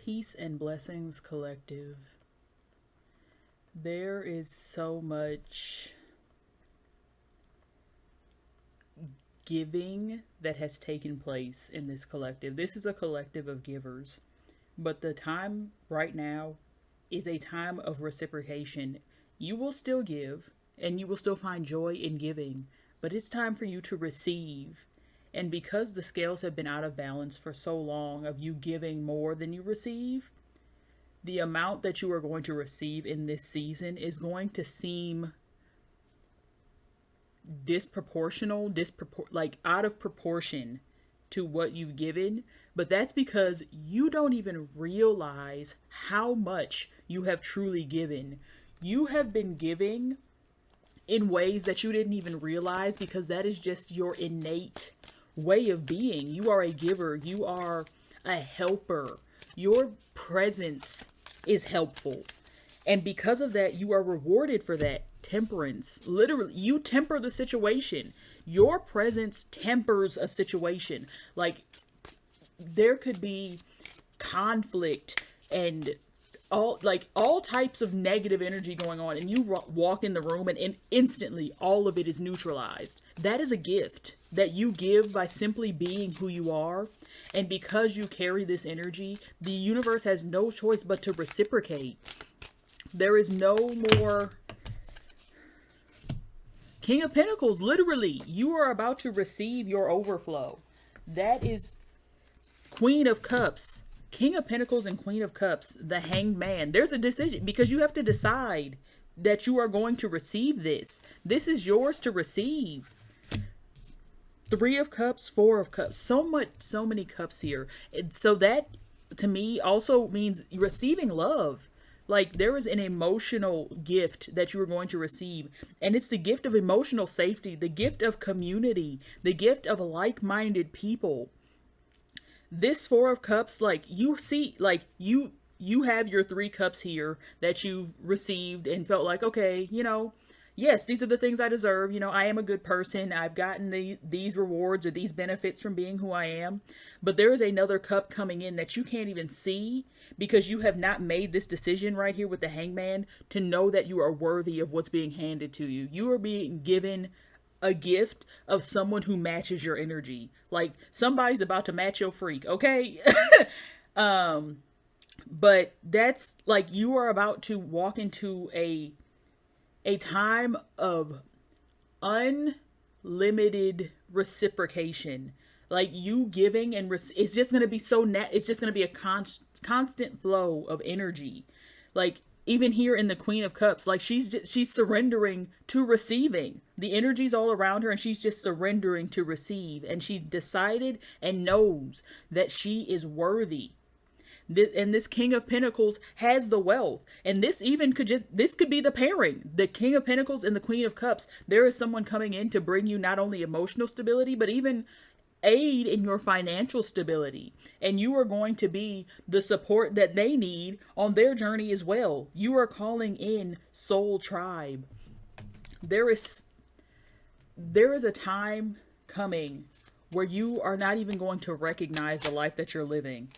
Peace and Blessings Collective. There is so much giving that has taken place in this collective. This is a collective of givers, but the time right now is a time of reciprocation. You will still give and you will still find joy in giving, but it's time for you to receive. And because the scales have been out of balance for so long of you giving more than you receive, the amount that you are going to receive in this season is going to seem like out of proportion to what you've given. But that's because you don't even realize how much you have truly given. You have been giving in ways that you didn't even realize, because that is just your innate way of being. You are a giver. You are a helper. Your presence is helpful. And because of that, you are rewarded for that. Temperance. Literally, you temper the situation. Your presence tempers a situation. Like, there could be conflict and all types of negative energy going on, and you walk in the room and instantly all of it is neutralized. That is a gift that you give by simply being who you are. And because you carry this energy, the universe has no choice but to reciprocate. There is no more King of Pentacles. Literally, you are about to receive your overflow. That is Queen of Cups. King of Pentacles and Queen of Cups, the Hanged Man. There's a decision, because you have to decide that you are going to receive this. This is yours to receive. Three of Cups, Four of Cups. So many cups here. And so that, to me, also means receiving love. Like, there is an emotional gift that you are going to receive. And it's the gift of emotional safety, the gift of community, the gift of like-minded people. This Four of Cups, like, you see, like, you have your 3 cups here that you've received and felt like, okay, yes, these are the things I deserve. I am a good person. I've gotten these rewards or these benefits from being who I am. But there is another cup coming in that you can't even see, because you have not made this decision right here with the Hangman to know that you are worthy of what's being handed to you. You are being given a gift of someone who matches your energy. Like, somebody's about to match your freak, okay? But that's like, you are about to walk into a time of unlimited reciprocation. Like, you giving and it's just going to be it's just going to be a constant flow of energy. Like, even here in the Queen of Cups, like, she's surrendering to receiving. The energy's all around her and she's just surrendering to receive. And she's decided and knows that she is worthy. And this King of Pentacles has the wealth. And this could be the pairing. The King of Pentacles and the Queen of Cups. There is someone coming in to bring you not only emotional stability, but even aid in your financial stability. And you are going to be the support that they need on their journey as well. You are calling in soul tribe. There is a time coming where you are not even going to recognize the life that you're living.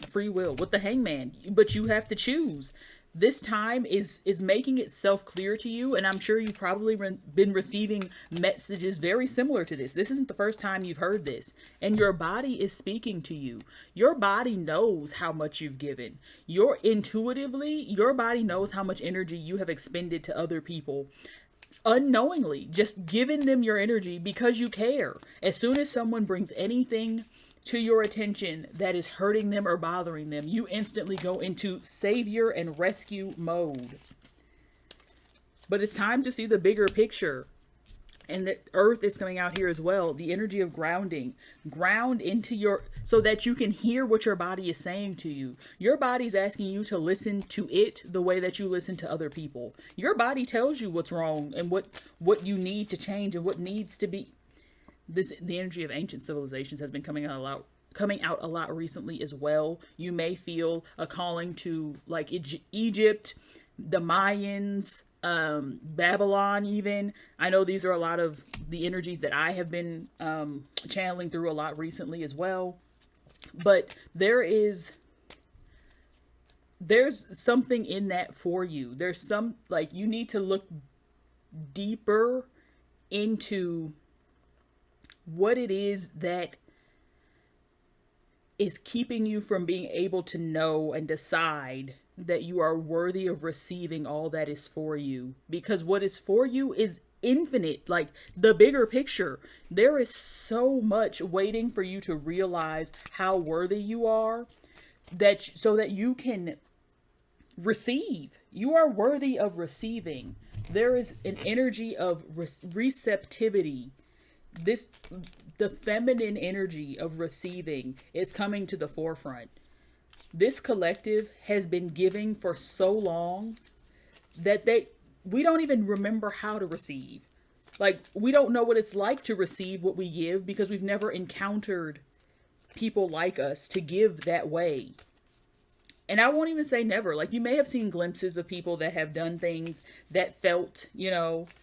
Free will with the Hangman, but you have to choose. This time is making itself clear to you, and I'm sure you've probably been receiving messages very similar to this. This isn't the first time you've heard this, and your body is speaking to you. Your body knows how much you've given. Your body knows how much energy you have expended to other people. Unknowingly, just giving them your energy because you care. As soon as someone brings anything to your attention that is hurting them or bothering them, you instantly go into savior and rescue mode. But it's time to see the bigger picture. And the earth is coming out here as well. The energy of grounding. Ground into so that you can hear what your body is saying to you. Your body's asking you to listen to it the way that you listen to other people. Your body tells you what's wrong and what you need to change and what needs to be. The energy of ancient civilizations has been coming out a lot recently as well. You may feel a calling to, like, Egypt, the Mayans, Babylon even. I know these are a lot of the energies that I have been channeling through a lot recently as well. But there is there's something in that for you. There's some, like, you need to look deeper into what it is that is keeping you from being able to know and decide that you are worthy of receiving all that is for you. Because what is for you is infinite, like the bigger picture. There is so much waiting for you to realize how worthy you are, that so that you can receive. You are worthy of receiving. There is an energy of receptivity. This, the feminine energy of receiving is coming to the forefront. This collective has been giving for so long that we don't even remember how to receive. Like, we don't know what it's like to receive what we give because we've never encountered people like us to give that way. And I won't even say never. Like, you may have seen glimpses of people that have done things that felt,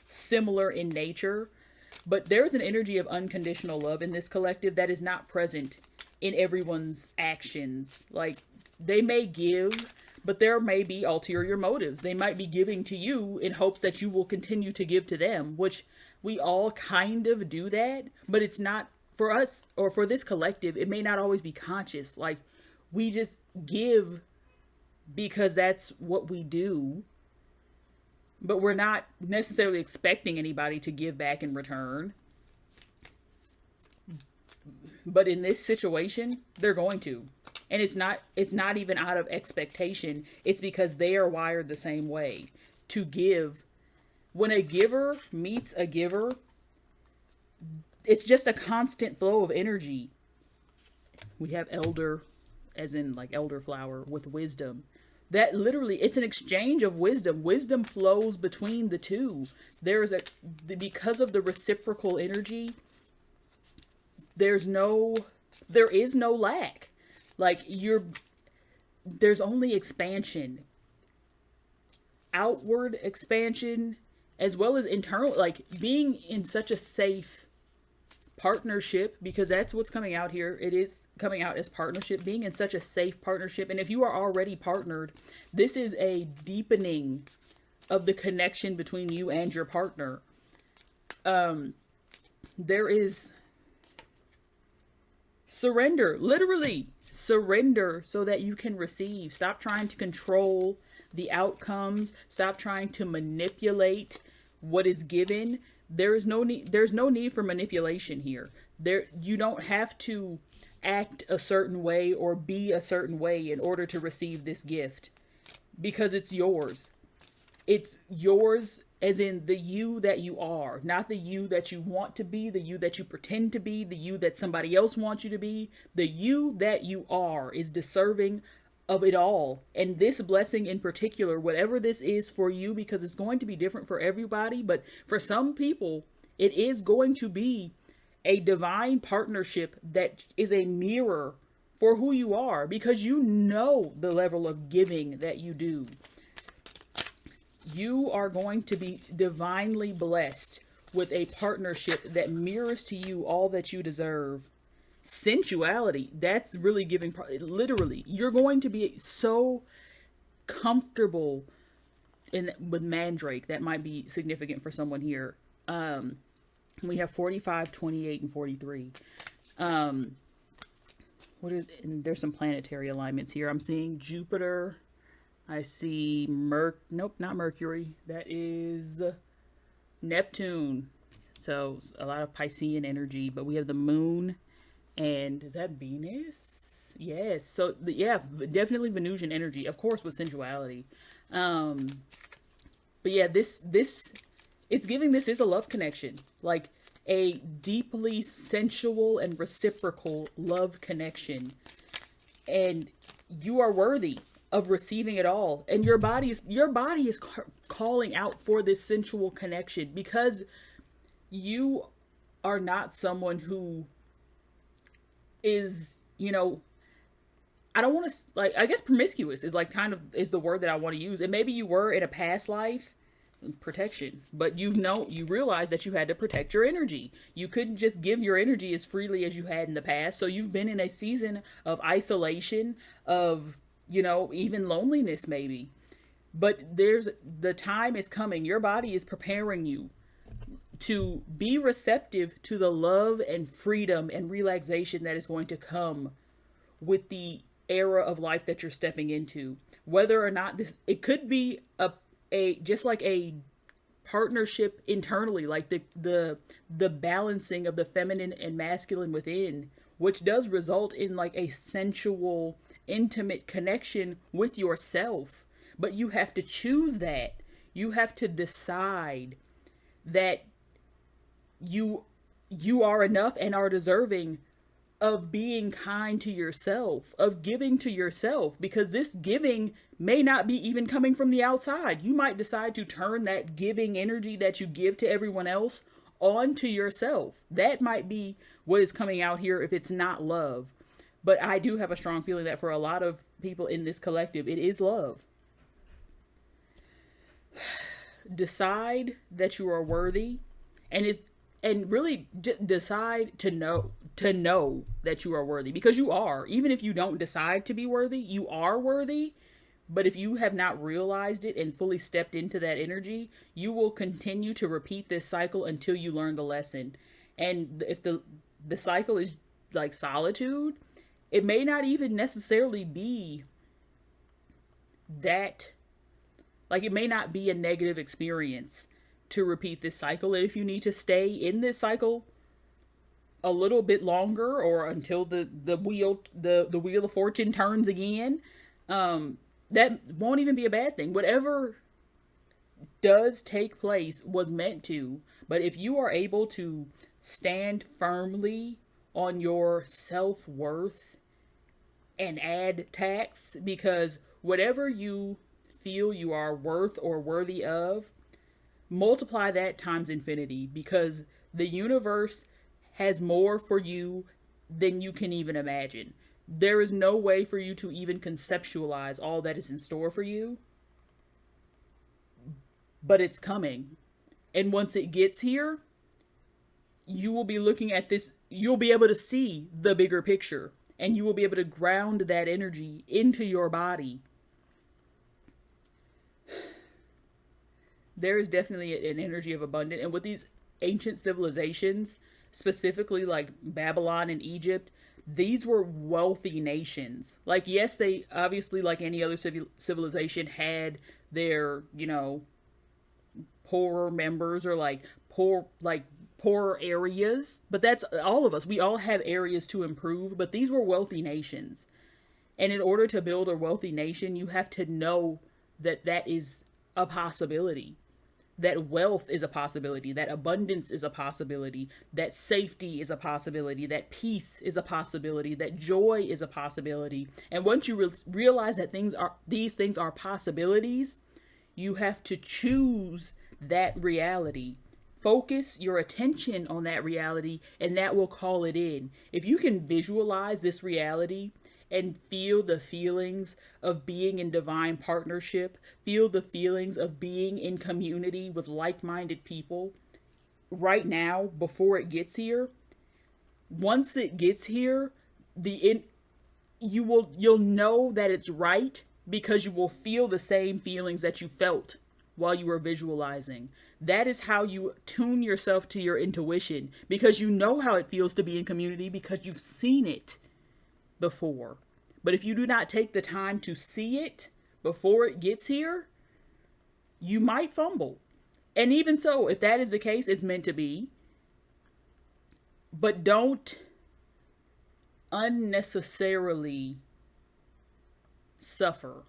similar in nature. But there's an energy of unconditional love in this collective that is not present in everyone's actions. Like, they may give, but there may be ulterior motives. They might be giving to you in hopes that you will continue to give to them, which we all kind of do that. But it's not, for us or for this collective, it may not always be conscious. Like, we just give because that's what we do. But we're not necessarily expecting anybody to give back in return. But in this situation, they're going to. And it's not even out of expectation. It's because they are wired the same way. To give. When a giver meets a giver, it's just a constant flow of energy. We have elder, as in like elderflower, with wisdom. That literally, it's an exchange of wisdom. Wisdom flows between the two. Because of the reciprocal energy, there is no lack. Like, there's only expansion. Outward expansion, as well as internal, like being in such a safe partnership, because that's what's coming out here. It is coming out as partnership, being in such a safe partnership. And if you are already partnered, this is a deepening of the connection between you and your partner. There is surrender, literally surrender so that you can receive. Stop trying to control the outcomes. Stop trying to manipulate what is given. There's no need for manipulation here. You don't have to act a certain way or be a certain way in order to receive this gift, because it's yours. It's yours as in the you that you are, not the you that you want to be, the you that you pretend to be, the you that somebody else wants you to be. The you that you are is deserving of it all. And this blessing in particular, whatever this is for you, because it's going to be different for everybody, but for some people, it is going to be a divine partnership that is a mirror for who you are, because you know the level of giving that you do. You are going to be divinely blessed with a partnership that mirrors to you all that you deserve. Sensuality, that's really giving. Literally, you're going to be so comfortable with mandrake. That might be significant for someone here. We have 45, 28, and 43. And there's some planetary alignments here. I'm seeing Jupiter. I see nope, not Mercury. That is Neptune. So a lot of Piscean energy, but we have the moon. And is that Venus? Yes. So definitely Venusian energy, of course, with sensuality. But yeah, this it's giving, this is a love connection, like a deeply sensual and reciprocal love connection. And you are worthy of receiving it all. And your body is calling out for this sensual connection, because you are not someone who is, I don't want to, like, I guess promiscuous is like kind of is the word that I want to use. And maybe you were in a past life, protection, but you realize that you had to protect your energy. You couldn't just give your energy as freely as you had in the past. So you've been in a season of isolation, of, even loneliness maybe. But the time is coming. Your body is preparing you to be receptive to the love and freedom and relaxation that is going to come with the era of life that you're stepping into. Whether or not it could be a just like a partnership internally, like the balancing of the feminine and masculine within, which does result in like a sensual, intimate connection with yourself. But you have to choose that. You have to decide that you are enough and are deserving of being kind to yourself, of giving to yourself, because this giving may not be even coming from the outside. You might decide to turn that giving energy that you give to everyone else onto yourself. That might be what is coming out here if it's not love. But I do have a strong feeling that for a lot of people in this collective, it is love. Decide that you are worthy, and really decide to know that you are worthy, because you are. Even if you don't decide to be worthy, you are worthy. But if you have not realized it and fully stepped into that energy, you will continue to repeat this cycle until you learn the lesson. And if the cycle is like solitude, it may not even necessarily be that, like, it may not be a negative experience to repeat this cycle. And if you need to stay in this cycle a little bit longer, or until the wheel of fortune turns again, that won't even be a bad thing. Whatever does take place was meant to. But if you are able to stand firmly on your self-worth and add tax, because whatever you feel you are worth or worthy of, multiply that times infinity, because the universe has more for you than you can even imagine. There is no way for you to even conceptualize all that is in store for you, but it's coming. And once it gets here, you will be looking at this, you'll be able to see the bigger picture, and you will be able to ground that energy into your body. There is definitely an energy of abundance. And with these ancient civilizations, specifically like Babylon and Egypt, these were wealthy nations. Like, yes, they obviously, like any other civilization, had their, poorer members, or like poorer areas. But that's all of us. We all have areas to improve. But these were wealthy nations. And in order to build a wealthy nation, you have to know that that is a possibility. That wealth is a possibility, that abundance is a possibility, that safety is a possibility, that peace is a possibility, that joy is a possibility. And once you realize that these things are possibilities, you have to choose that reality. Focus your attention on that reality, and that will call it in. If you can visualize this reality and feel the feelings of being in divine partnership, feel the feelings of being in community with like-minded people right now before it gets here. Once it gets here, you'll know that it's right, because you will feel the same feelings that you felt while you were visualizing. That is how you tune yourself to your intuition, because you know how it feels to be in community, because you've seen it before. But if you do not take the time to see it before it gets here, you might fumble. And even so, if that is the case, it's meant to be. But don't unnecessarily suffer.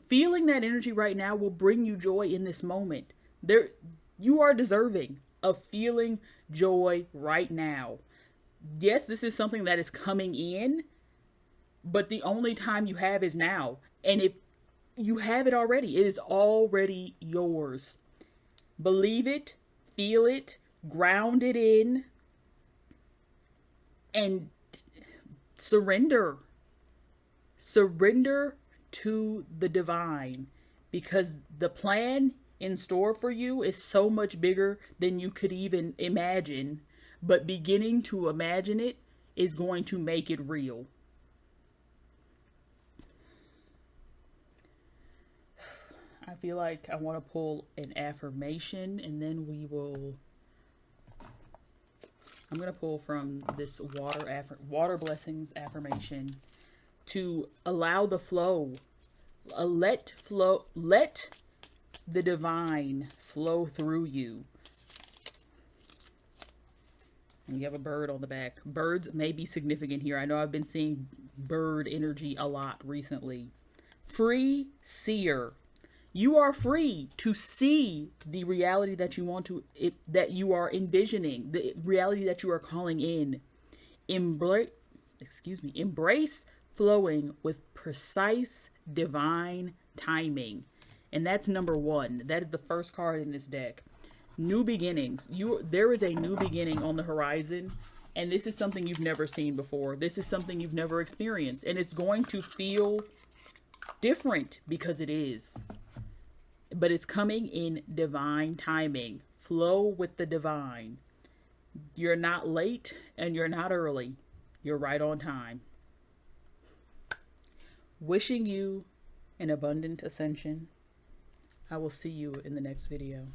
Feeling that energy right now will bring you joy in this moment. You are deserving of feeling joy right now. Yes, this is something that is coming in, but the only time you have is now. And if you have it already, it is already yours. Believe it, feel it, ground it in, and surrender. Surrender to the divine, because the plan in store for you is so much bigger than you could even imagine. But beginning to imagine it is going to make it real. I feel like I want to pull an affirmation, and then I'm going to pull from this water blessings affirmation to allow the flow. Let the divine flow through you. And you have a bird on the back. Birds may be significant here. I know I've been seeing bird energy a lot recently. Free seer. You are free to see the reality that you want to, that you are envisioning, the reality that you are calling in. Embrace flowing with precise divine timing. And that's number one. That is the first card in this deck. New beginnings. There is a new beginning on the horizon, and this is something you've never seen before. This is something you've never experienced, and it's going to feel different because it is. But it's coming in divine timing. Flow with the divine. You're not late and you're not early. You're right on time. Wishing you an abundant ascension. I will see you in the next video.